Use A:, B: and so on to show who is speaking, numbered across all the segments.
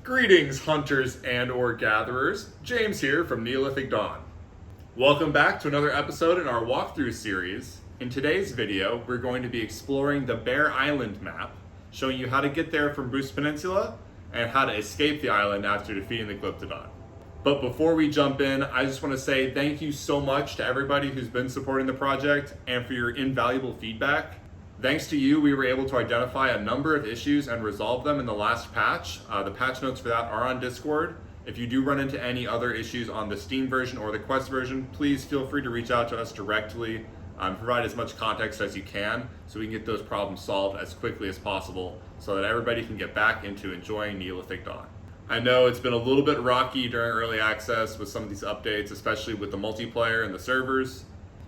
A: Greetings, hunters and/or gatherers. James here from Neolithic Dawn. Welcome back to another episode in our walkthrough series. In today's video, we're going to be exploring the Bear Island map, showing you how to get there from Bruce Peninsula and how to escape the island after defeating the Glyptodon. But before we jump in, I just want to say thank you so much to everybody who's been supporting the project and for your invaluable feedback. Thanks to you, we were able to identify a number of issues and resolve them in the last patch. The patch notes for that are on Discord. If you do run into any other issues on the Steam version or the Quest version, please feel free to reach out to us directly. Provide as much context as you can so we can get those problems solved as quickly as possible so that everybody can get back into enjoying Neolithic Dawn. I know it's been a little bit rocky during early access with some of these updates, especially with the multiplayer and the servers.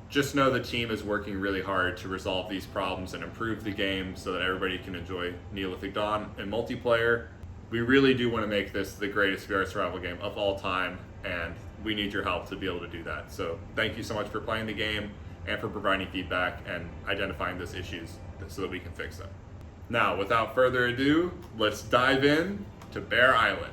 A: Just know the team is working really hard to resolve these problems and improve the game so that everybody can enjoy Neolithic Dawn and multiplayer. We really do want to make this the greatest VR survival game of all time, and we need your help to be able to do that. So thank you so much for playing the game and for providing feedback and identifying those issues so that we can fix them. Now, without further ado, let's dive in to Bear Island.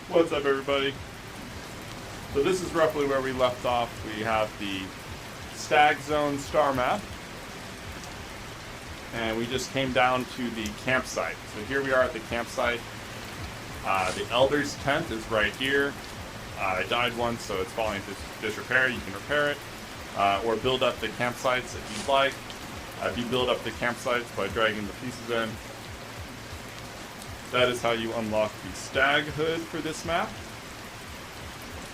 A: What's up, everybody? So this is roughly where we left off. We have the Stag Zone star map, and we just came down to the campsite. So here we are at the campsite. The Elder's tent is right here. I died once, so it's falling into disrepair. You can repair it, or build up the campsites if you'd like. If you build up the campsites by dragging the pieces in, that is how you unlock the Stag Hood for this map.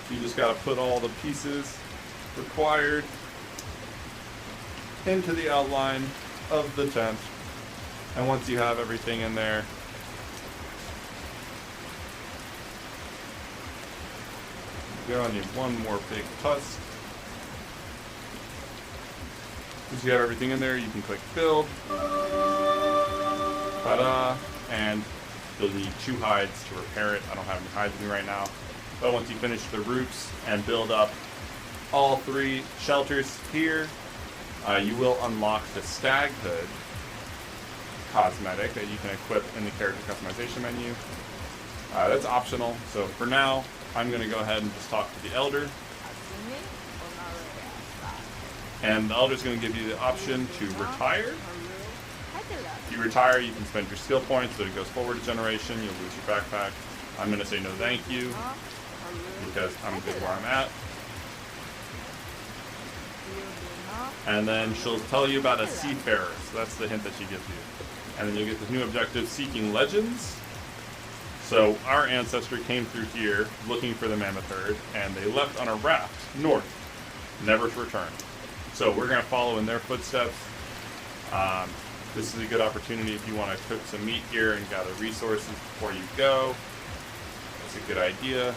A: You just gotta put all the pieces required into the outline of the tent. And once you have everything in there, you're gonna need one more big tusk. Once you have everything in there, you can click build. Ta-da! And you'll need 2 hides to repair it. I don't have any hides with me right now. But once you finish the roofs and build up all 3 shelters here, you will unlock the Stag Hood cosmetic that you can equip in the character customization menu. That's optional. So for now, I'm going to go ahead and just talk to the Elder. And the Elder's going to give you the option to retire. If you retire, you can spend your skill points, but it goes forward a generation. You'll lose your backpack. I'm going to say no thank you, because I'm good where I'm at. And then she'll tell you about a Seafarerer, so that's the hint that she gives you. And then you'll get this new objective, Seeking Legends. So our ancestor came through here looking for the Mammoth Herd, and they left on a raft north, never to return. So we're going to follow in their footsteps. This is a good opportunity if you want to cook some meat here and gather resources before you go. That's a good idea.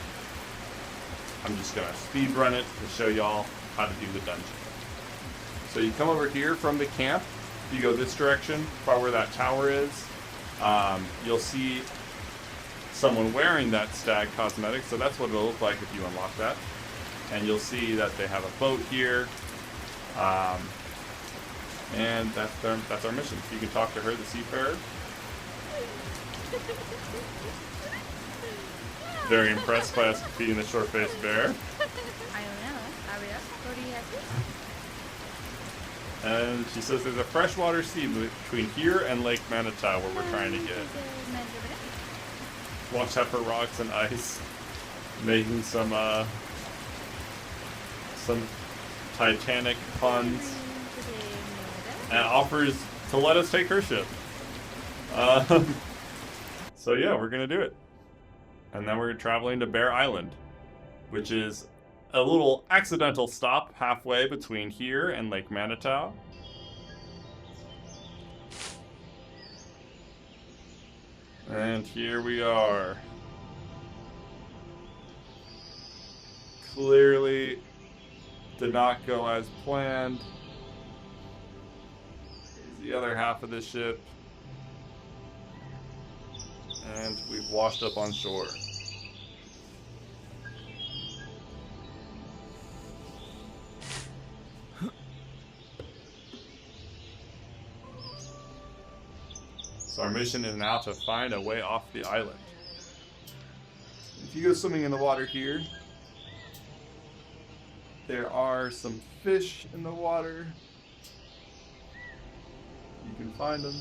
A: I'm just going to speed run it to show y'all how to do the dungeon. So you come over here from the camp. If you go this direction, by where that tower is, you'll see someone wearing that stag cosmetic. So that's what it'll look like if you unlock that. And you'll see that they have a boat here. And that's our mission. You can talk to her, the Seafarerer. Very impressed by us defeating the short-faced bear. And she says there's a freshwater sea between here and Lake Manitou where we're trying to get. Watch out for rocks and ice. Making some Titanic puns. And offers to let us take her ship. So yeah, we're gonna do it. And then we're traveling to Bear Island, which is a little accidental stop halfway between here and Lake Manitou. And here we are. Clearly did not go as planned. The other half of the ship, and we've washed up on shore. So our mission is now to find a way off the island. If you go swimming in the water here, there are some fish in the water. You can find them.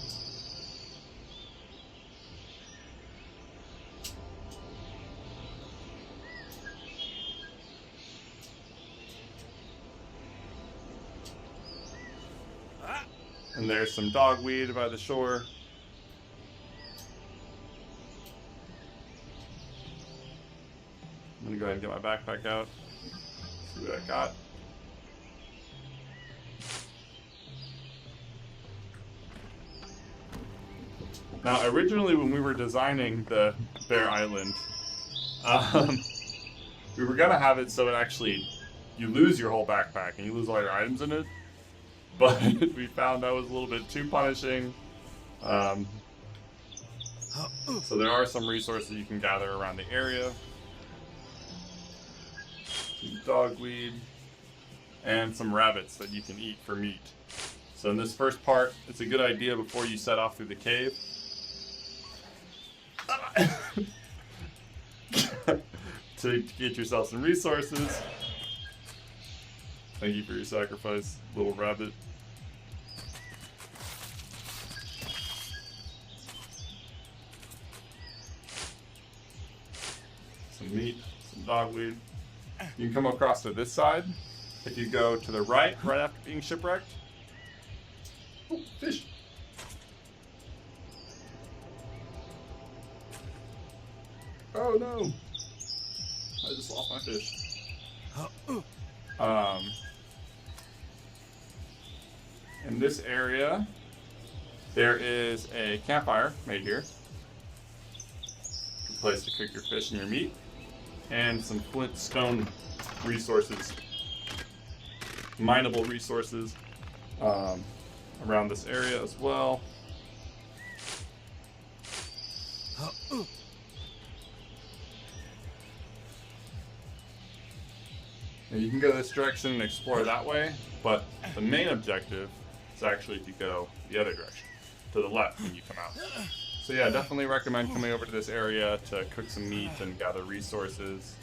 A: And there's some dogweed by the shore. I'm gonna go ahead and get my backpack out. See what I got. Now, originally when we were designing the Bear Island, we were gonna have it so it actually, you lose your whole backpack and you lose all your items in it. But we found that was a little bit too punishing. So there are some resources you can gather around the area. Some dogweed, and some rabbits that you can eat for meat. So in this first part, it's a good idea before you set off through the cave to get yourself some resources. Thank you for your sacrifice, little rabbit. Some meat, some dogweed. You can come across to this side. If you go to the right after being shipwrecked. Oh, fish! Oh no! I just lost my fish. In this area, there is a campfire made here. A place to cook your fish and your meat. And some flint stone resources, mineable resources around this area as well. And you can go this direction and explore that way, but the main objective is actually to go the other direction, to the left when you come out. So yeah, definitely recommend coming over to this area to cook some meat and gather resources.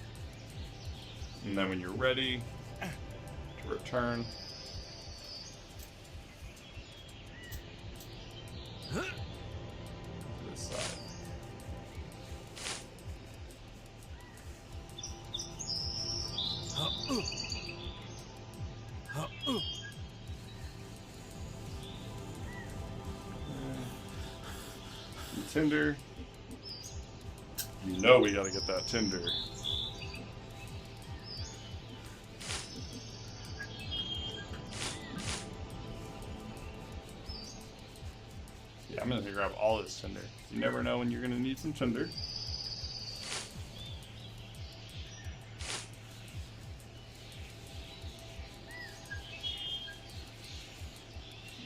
A: And then when you're ready to return, to this side. Tinder. You know we gotta get that tinder. Yeah, I'm gonna grab all this tinder. You never know when you're gonna need some tinder.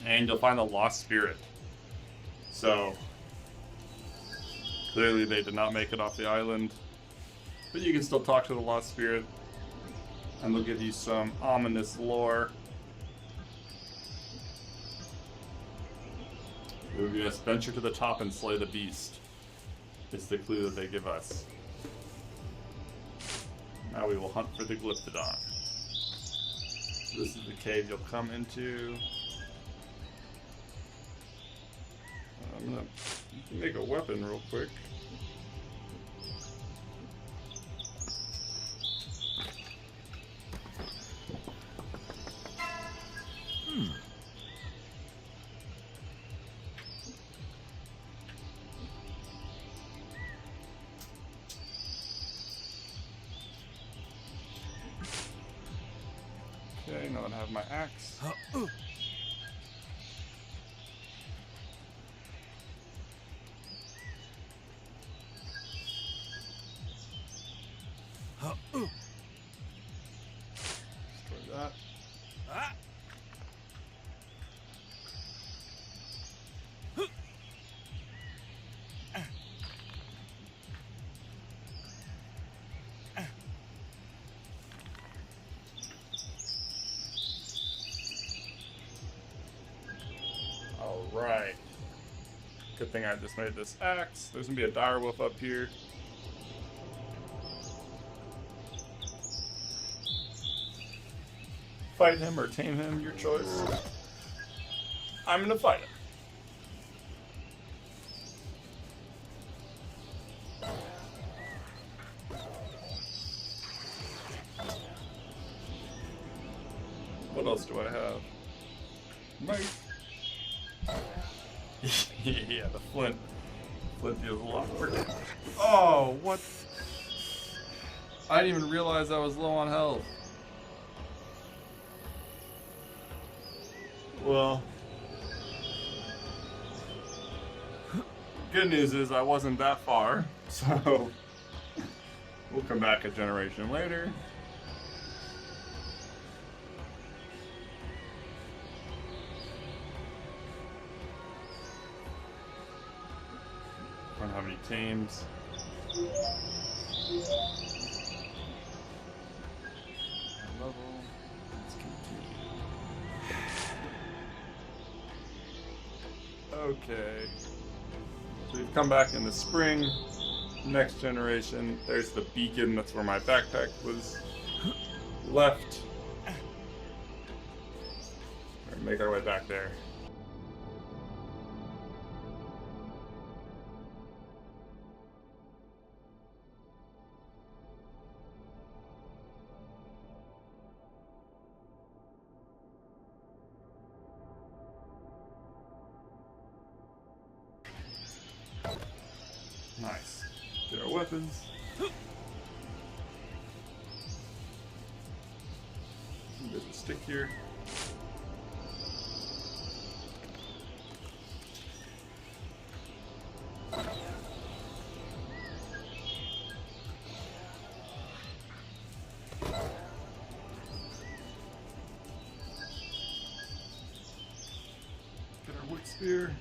A: And you'll find the lost spirit. So clearly they did not make it off the island, but you can still talk to the lost spirit and they'll give you some ominous lore. Yes, venture to the top and slay the beast. It's the clue that they give us. Now we will hunt for the Glyptodon. So this is the cave you'll come into. I'm gonna make a weapon real quick. Okay, now that I have my axe. Destroy that. Alright. Good thing thing I just made this axe. There's gonna be a direwolf up here. Fight him or tame him, your choice. I'm gonna fight him. What else do I have? Nice. Yeah, the flint. Flint deals a lot more damage. Oh, what? I didn't even realize I was low on health. Well, good news is I wasn't that far, so we'll come back a generation later. I don't have any tames. Level. Let's continue. Okay. So we've come back in the spring. Next generation. There's the beacon. That's where my backpack was left. We're gonna make our way back there. Nice. Get our weapons. There's a stick here. Get our wood spear.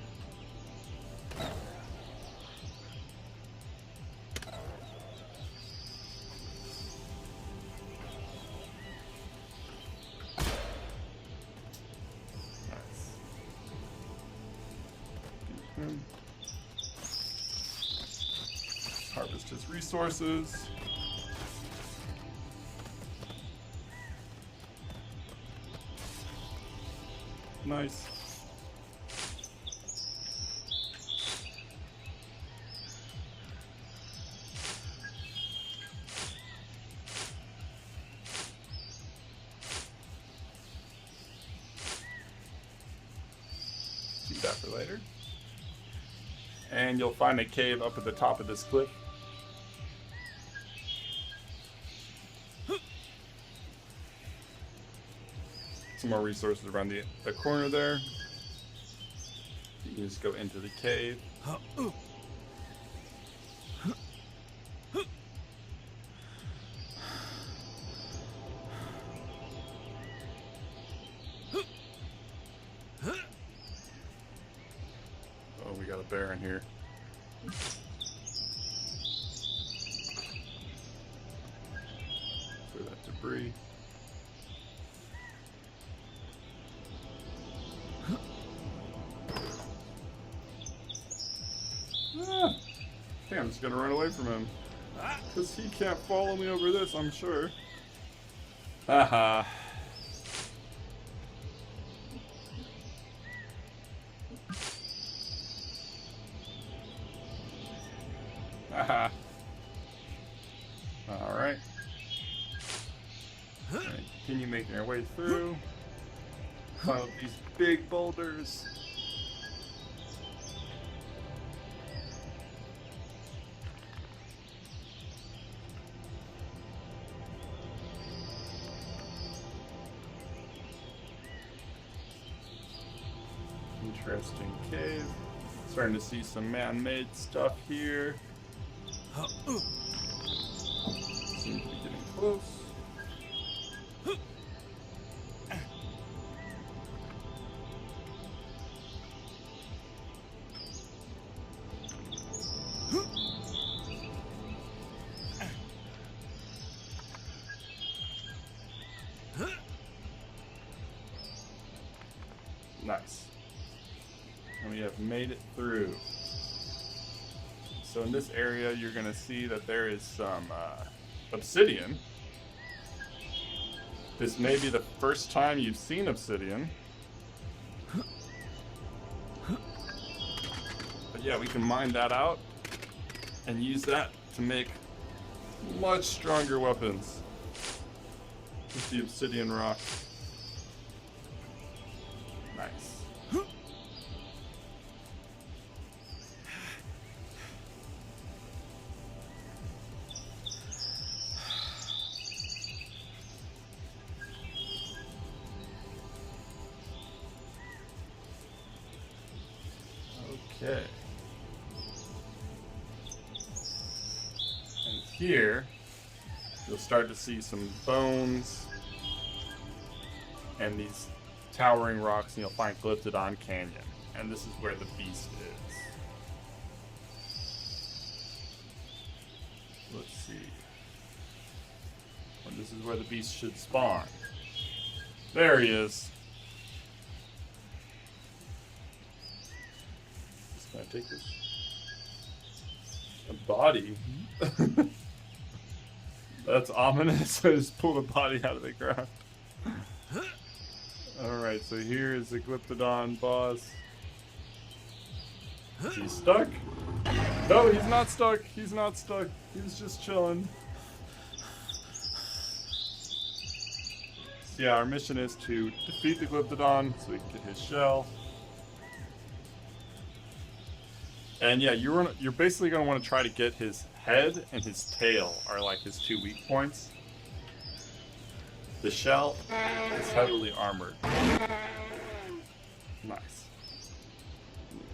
A: Harvest his resources. Nice. Keep that for later. And you'll find a cave up at the top of this cliff. Some more resources around the corner there. You can just go into the cave. Oh, we got a bear in here. Clear that debris. Okay, I'm just gonna run away from him. Because he can't follow me over this, I'm sure. Haha. Haha. Alright. Continue making our way through. Follow these big boulders. Interesting cave. Starting to see some man-made stuff here. Seems to be getting close. Nice. And we have made it through. so in this area you're going to see that there is some obsidian. This may be the first time you've seen obsidian. But yeah, we can mine that out and use that to make much stronger weapons with the obsidian rock. Nice. Okay. And here, you'll start to see some bones and these towering rocks, and you'll find Glyptodon Canyon. And this is where the beast is. Let's see. And this is where the beast should spawn. There he is. Just gonna take this. A body. That's ominous. I just pulled a body out of the ground. Alright, so here is the Glyptodon boss. Is he stuck? No, he's not stuck. He's not stuck. He's just chilling. So yeah, our mission is to defeat the Glyptodon so we can get his shell. And yeah, you're basically going to want to try to get his head and his tail are like his two weak points. The shell is heavily armored. Nice.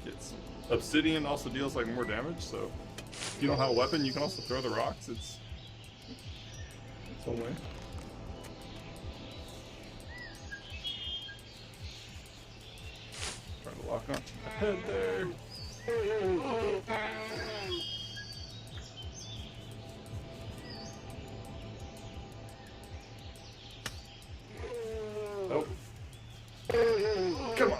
A: Get some. Obsidian also deals like more damage, so if you don't have a weapon, you can also throw the rocks. It's one way. Trying to lock on the head there. Oh. Come on.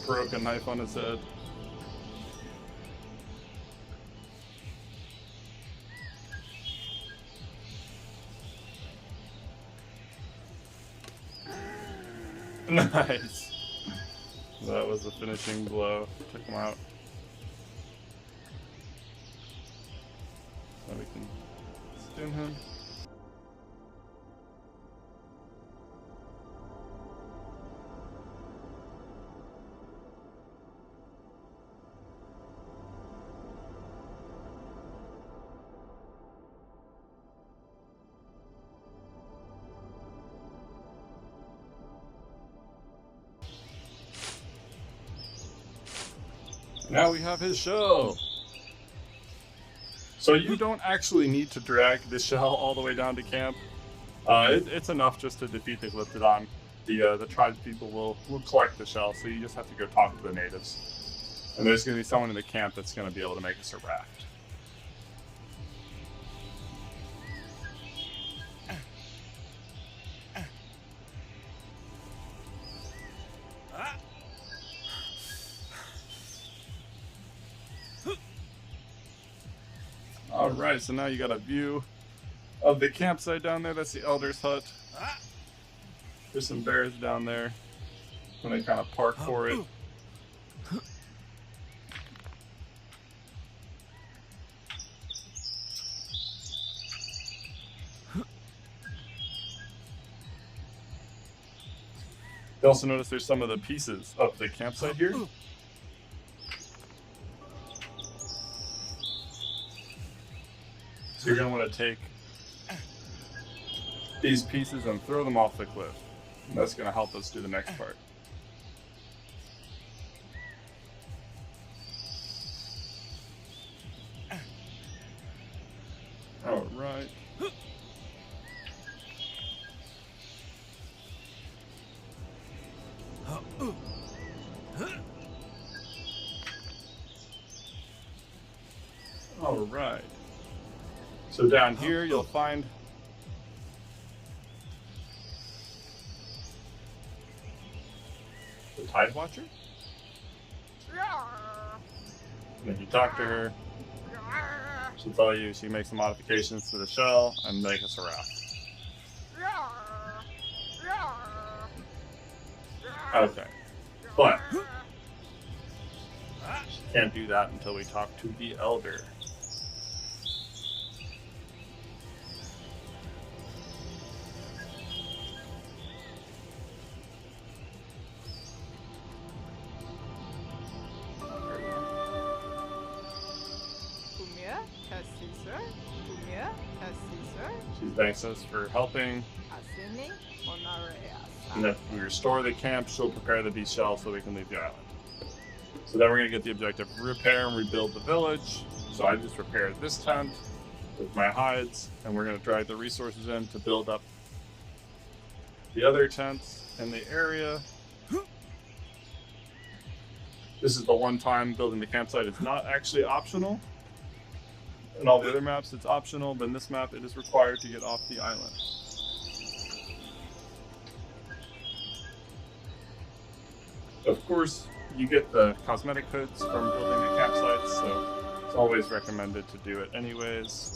A: Broke a knife on his head. Nice. That was the finishing blow. Took him out. Now we can stim him. Now we have his shell. So you don't actually need to drag the shell all the way down to camp. It's enough just to defeat the Glyptodon. The tribespeople will collect the shell, so you just have to go talk to the natives. And there's going to be someone in the camp that's going to be able to make us a raft. Alright, so now you got a view of the campsite down there. That's the Elder's hut. There's some bears down there when they kind of park for it. You also notice there's some of the pieces of the campsite here. So you're going to want to take these pieces and throw them off the cliff.
B: And that's going to help us do the next part. All right. All right. So down here you'll find the Tide Watcher. And if you talk to her, she'll tell you she makes some modifications to the shell and make us a raft. Okay. But she can't do that until we talk to the Elder. She thanks us for helping. And if we restore the camp, she'll prepare the beast shell so we can leave the island. So then we're going to get the objective, repair and rebuild the village. So I just repaired this tent with my hides, and we're going to drag the resources in to build up the other tents in the area. This is the one time building the campsite is not actually optional. In all the other maps it's optional, but in this map it is required to get off the island. Of course, you get the cosmetic hoods from building the campsites, so it's always recommended to do it anyways.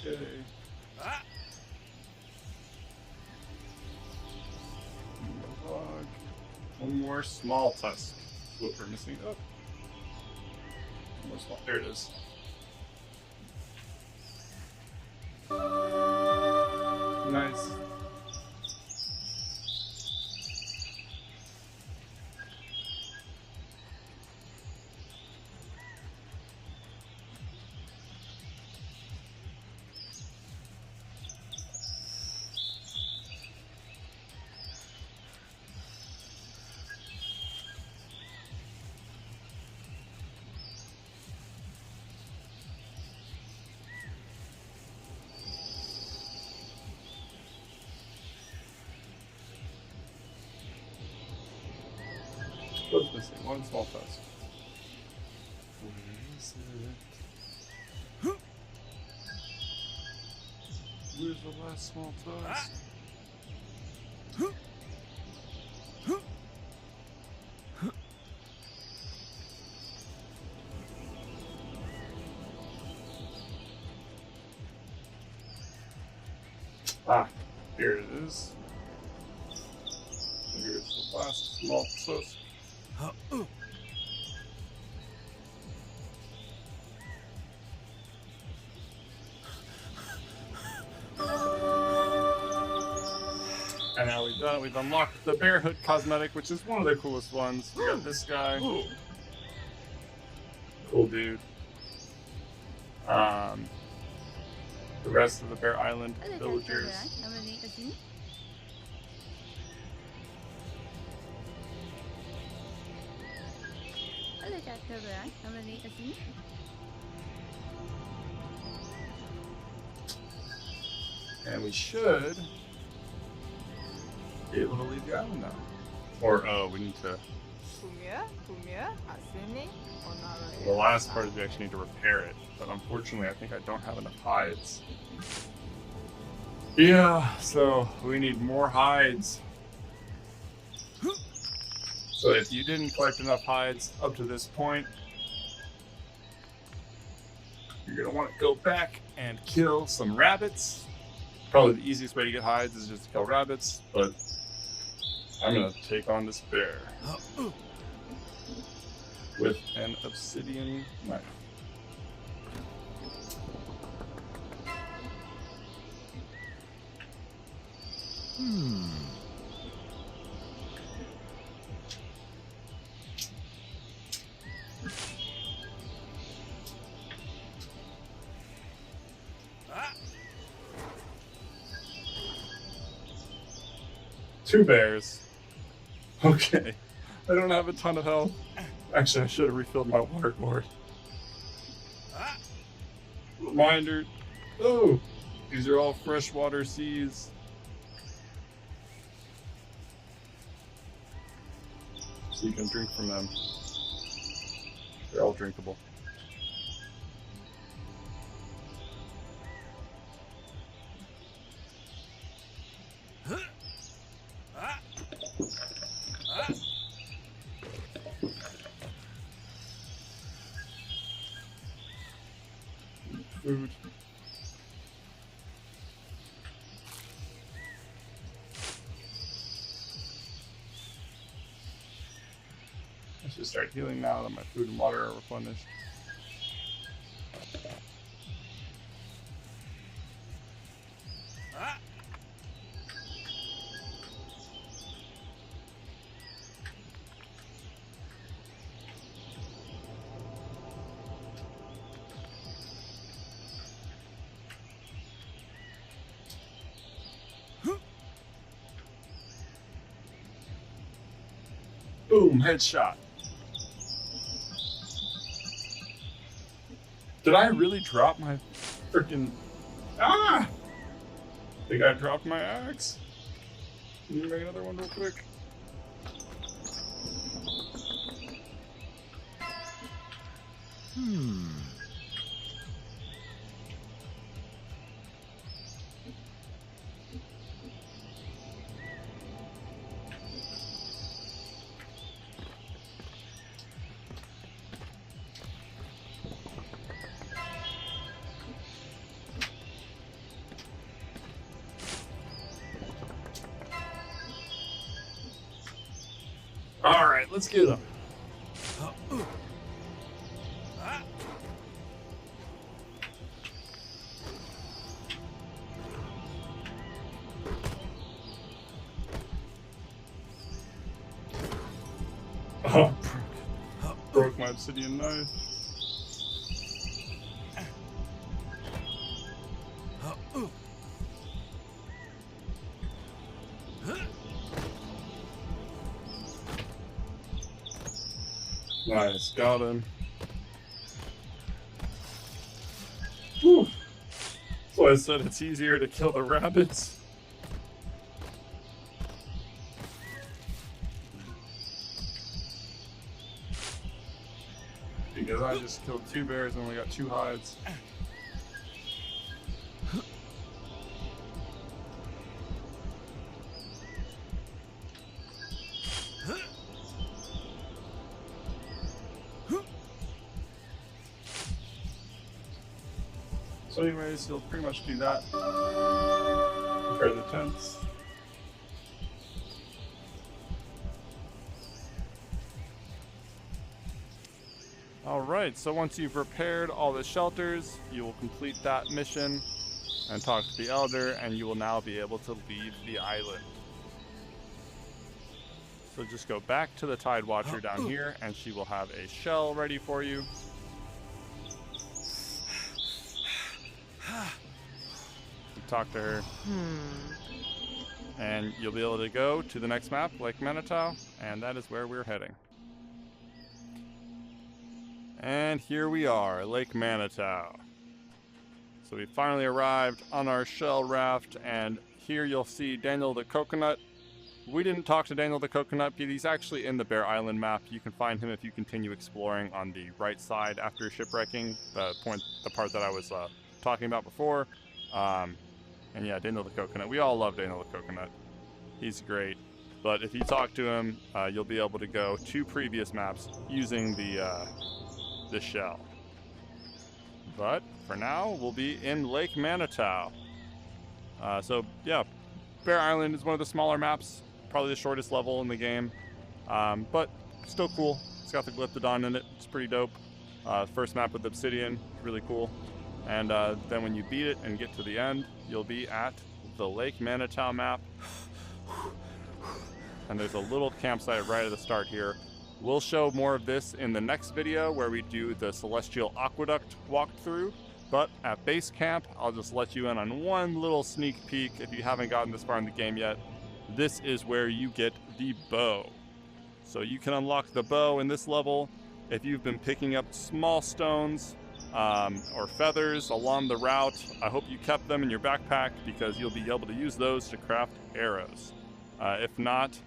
B: Okay. Log. One more small tusk. What we're missing. Oh. One more small. There it is. Nice. What's missing? One small tusk. Where is it? Where's the last small tusk? Ah, here it is. Here's the last small tusk. And now we've done it. We've unlocked the Bear Hood cosmetic, which is one of the coolest ones. We got this guy. Cool dude. The rest of the Bear Island villagers. And we should be able to leave the island now. Or, oh, we need to... The last part is we actually need to repair it. But unfortunately, I think I don't have enough hides. Yeah, so we need more hides. So if you didn't collect enough hides up to this point, you're going to want to go back and kill some rabbits. Probably the easiest way to get hides is just to kill rabbits, but I'm gonna take on this bear with an obsidian knife. Two bears. Okay. I don't have a ton of health. Actually, I should have refilled my water gourd. Reminder. Oh, these are all freshwater seas. So you can drink from them. They're all drinkable. Food. I should start healing now that my food and water are replenished. Boom, headshot. Did I really drop my freaking... Ah! I think I dropped my axe. Can you make another one real quick? Alright, let's get them. Oh, broke my obsidian knife. Nice, got him. Whew. So I said it's easier to kill the rabbits. Because I just killed 2 bears and only got 2 hides. So anyways, you'll pretty much do that. Prepare the tents. Alright, so once you've repaired all the shelters, you will complete that mission and talk to the elder, and you will now be able to leave the island. So just go back to the Tide Watcher down here, and she will have a shell ready for you. Talk to her, and you'll be able to go to the next map, Lake Manitou, and that is where we're heading. And here we are, Lake Manitou. So we finally arrived on our shell raft, and here you'll see Daniel the Coconut. We didn't talk to Daniel the Coconut, but he's actually in the Bear Island map. You can find him if you continue exploring on the right side after shipwrecking, the part that I was talking about before. And yeah, Daniel the Coconut. We all love Daniel the Coconut. He's great. But if you talk to him, you'll be able to go to previous maps using the shell. But for now, we'll be in Lake Manitou. So yeah, Bear Island is one of the smaller maps, probably the shortest level in the game, but still cool. It's got the Glyptodon in it. It's pretty dope. First map with Obsidian, really cool. And then when you beat it and get to the end, you'll be at the Lake Manitou map. And there's a little campsite right at the start here. We'll show more of this in the next video where we do the Celestial Aqueduct walkthrough. But at base camp, I'll just let you in on one little sneak peek if you haven't gotten this far in the game yet. This is where you get the bow. So you can unlock the bow in this level if you've been picking up small stones or feathers along the route. I hope you kept them in your backpack because you'll be able to use those to craft arrows. If not,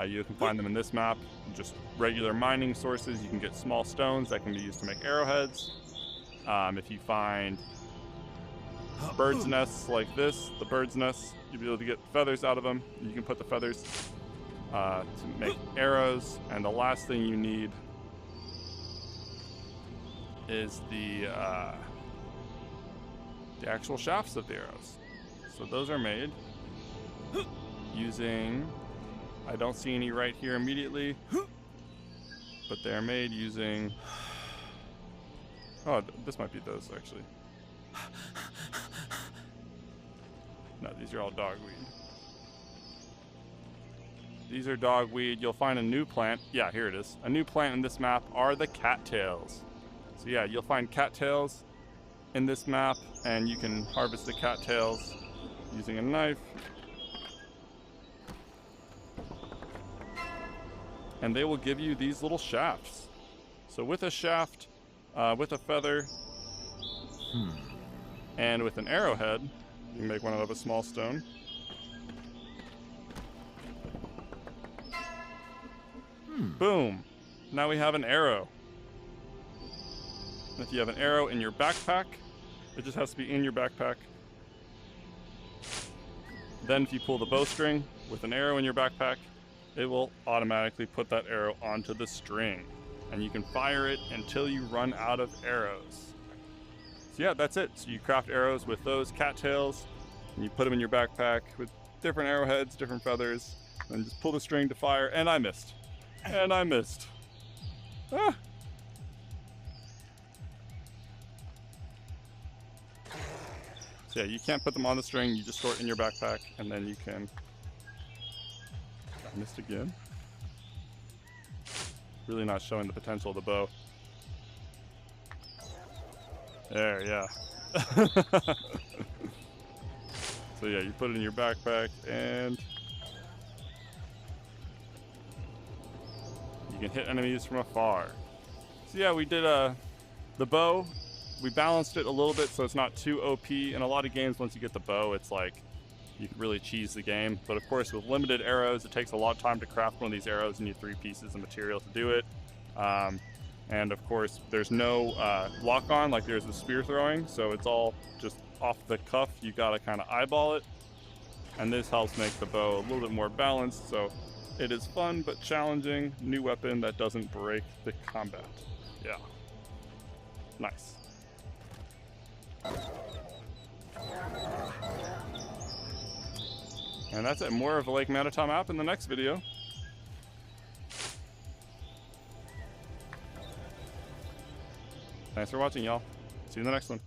B: you can find them in this map. Just regular mining sources. You can get small stones that can be used to make arrowheads. If you find bird's nests like this, the bird's nests, you'll be able to get feathers out of them. You can put the feathers to make arrows. And the last thing you need is the actual shafts of the arrows. So those are made using, I don't see any right here immediately, but they're made using, oh, this might be those actually. No, these are all dogweed. These are dogweed. You'll find a new plant. Yeah, here it is. A new plant in this map are the cattails. So yeah, you'll find cattails in this map, and you can harvest the cattails using a knife. And they will give you these little shafts. So with a shaft, with a feather, and with an arrowhead, you can make one out of a small stone. Boom! Now we have an arrow. If you have an arrow in your backpack, it just has to be in your backpack. Then if you pull the bowstring with an arrow in your backpack, it will automatically put that arrow onto the string. And you can fire it until you run out of arrows. So yeah, that's it. So you craft arrows with those cattails, and you put them in your backpack with different arrowheads, different feathers, and just pull the string to fire, and I missed. And I missed. Ah! So yeah, you can't put them on the string, you just store it in your backpack, and then you can... I missed again. Really not showing the potential of the bow. There, yeah. So yeah, you put it in your backpack, and you can hit enemies from afar. So yeah, we did the bow. We balanced it a little bit so it's not too OP. In a lot of games, once you get the bow, it's like you can really cheese the game. But of course, with limited arrows, it takes a lot of time to craft one of these arrows. You need 3 pieces of material to do it. And of course, there's no lock-on like there's with spear throwing, so it's all just off the cuff. You gotta kind of eyeball it. And this helps make the bow a little bit more balanced, so it is fun but challenging. New weapon that doesn't break the combat. Yeah. Nice. And that's it. More of a Lake Manitou map in the next video. Thanks for watching, y'all. See you in the next one.